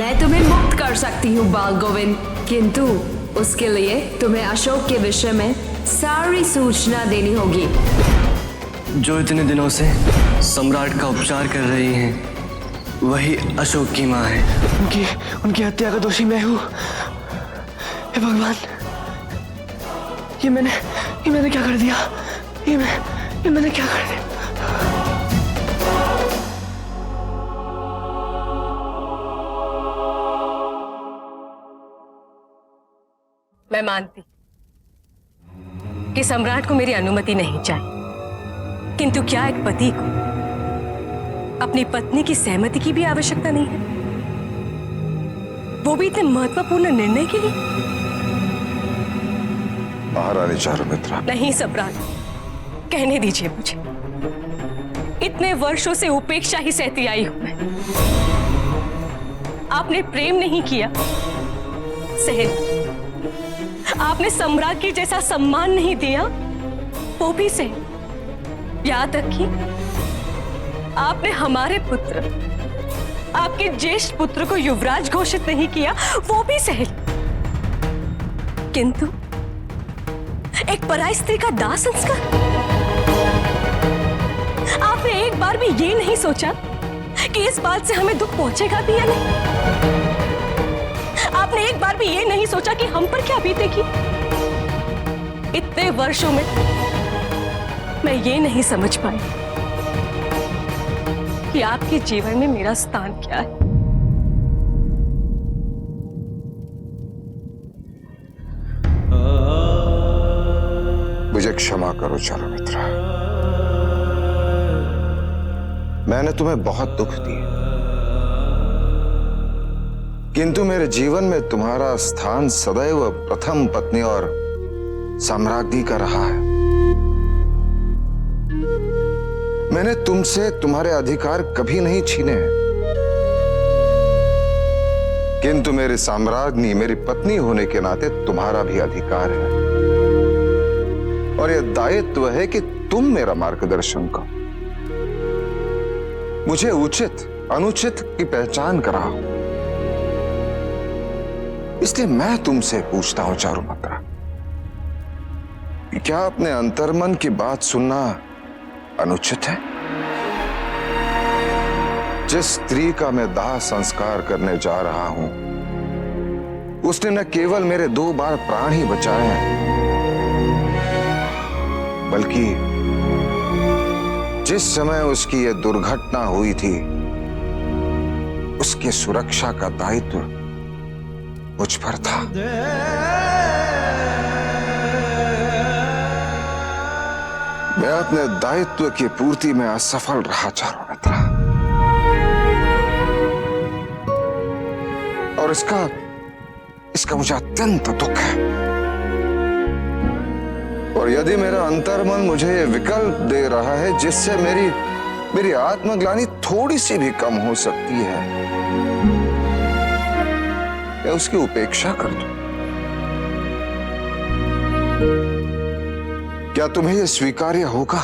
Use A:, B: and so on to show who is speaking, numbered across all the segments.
A: मैं तुम्हें मुक्त कर सकती हूँ बाल गोविंद, किंतु उसके लिए तुम्हें अशोक के विषय में सारी सूचना देनी होगी।
B: जो इतने दिनों से सम्राट का उपचार कर रही हैं, वही अशोक की माँ है।
C: उनकी हत्या का दोषी मैं हूँ। हे भगवान, ये मैंने क्या कर दिया? ये मैंने क्या कर दिया?
D: मैं मानती कि सम्राट को मेरी अनुमति नहीं चाहिए, किंतु क्या एक पति को अपनी पत्नी की सहमति की भी आवश्यकता नहीं है? वो भी इतने महत्वपूर्ण निर्णय के लिए?
E: महारानी चारुमित्रा।
D: नहीं सम्राट, कहने दीजिए मुझे। इतने वर्षों से उपेक्षा ही सहती आई हूं मैं। आपने प्रेम नहीं किया, सहे। आपने सम्राट की जैसा सम्मान नहीं दिया, वो भी सहे। याद रखिए, आपने हमारे पुत्र, आपके ज्येष्ठ पुत्र को युवराज घोषित नहीं किया, वो भी सहे। किंतु एक पराई स्त्री का दाह संस्कार? आपने एक बार भी ये नहीं सोचा कि इस बात से हमें दुख पहुंचेगा भी या नहीं? आपने एक बार भी ये नहीं सोचा कि हम पर क्या बीतेगी? इतने वर्षों में मैं ये नहीं समझ पाई कि आपके जीवन में मेरा स्थान क्या है।
E: मुझे क्षमा करो चारुमित्रा, मैंने तुम्हें बहुत दुख दिया, किंतु मेरे जीवन में तुम्हारा स्थान सदैव प्रथम पत्नी और साम्राज्ञी का रहा है। मैंने तुमसे तुम्हारे अधिकार कभी नहीं छीने हैं, किंतु मेरी साम्राज्ञी, मेरी पत्नी होने के नाते तुम्हारा भी अधिकार है, और यह दायित्व है कि तुम मेरा मार्गदर्शन करो, मुझे उचित अनुचित की पहचान कराओ। इसलिए मैं तुमसे पूछता हूं चारुमित्रा, क्या अपने अंतर्मन की बात सुनना अनुचित है? जिस स्त्री का मैं दाह संस्कार करने जा रहा हूं, उसने न केवल मेरे 2 बार प्राण ही बचाए हैं, बल्कि जिस समय उसकी यह दुर्घटना हुई थी, उसकी सुरक्षा का दायित्व मुझ पर था। मैं अपने दायित्व की पूर्ति में असफल रहा चारुमित्रा, और इसका मुझे अत्यंत दुख है। और यदि मेरा अंतर्मन मुझे ये विकल्प दे रहा है जिससे मेरी आत्मग्लानि थोड़ी सी भी कम हो सकती है, मैं उसकी उपेक्षा कर दूं। क्या तुम्हें यह स्वीकार्य होगा?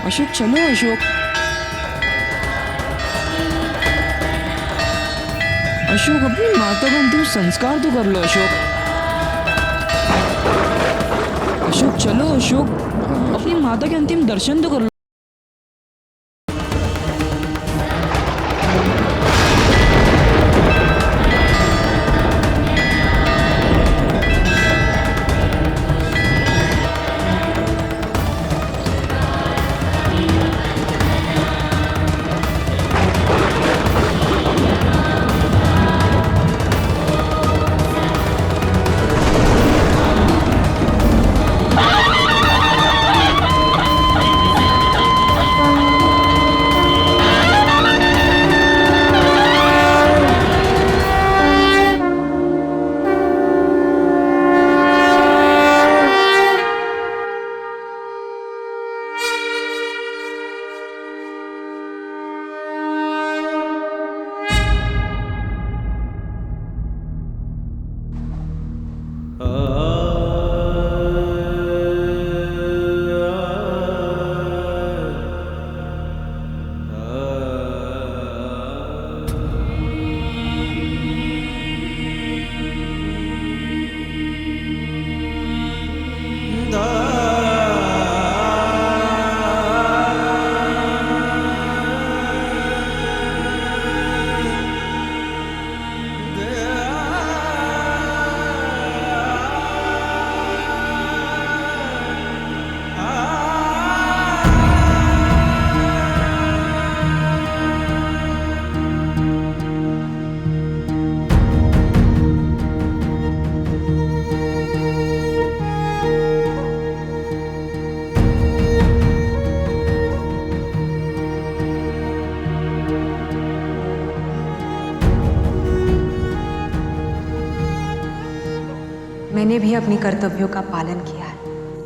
F: अशोक चलो अशोक। अशोक अपनी माता का अंतिम संस्कार तो कर लो अशोक। अशोक चलो अशोक, अपनी माता के अंतिम दर्शन तो कर लो।
G: मैंने भी अपनी कर्तव्यों का पालन किया है।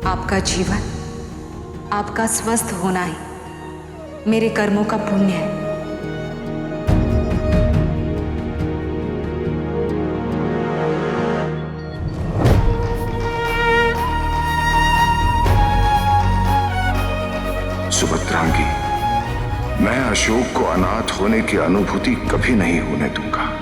G: आपका जीवन, आपका स्वस्थ होना ही मेरे कर्मों का पुण्य है।
E: सुभद्रांगी, मैं अशोक को अनाथ होने की अनुभूति कभी नहीं होने दूंगा।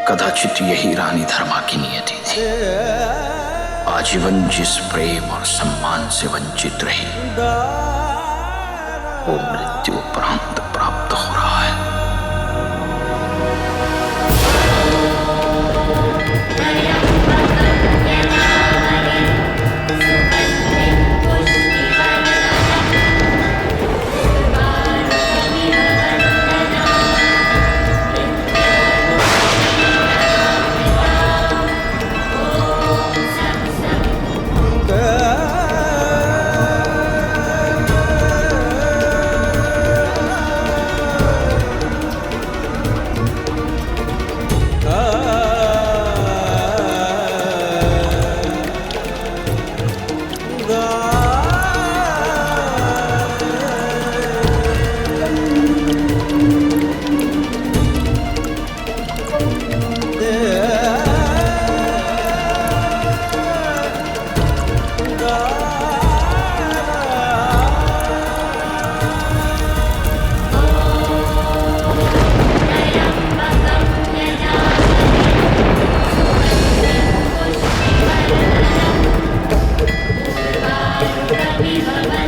H: कदाचित यही रानी धर्मा की नियति थी। आजीवन जिस प्रेम और सम्मान से वंचित रही, वो मृत्यु उपरांत प्राप्त हो रहा है।
I: Viva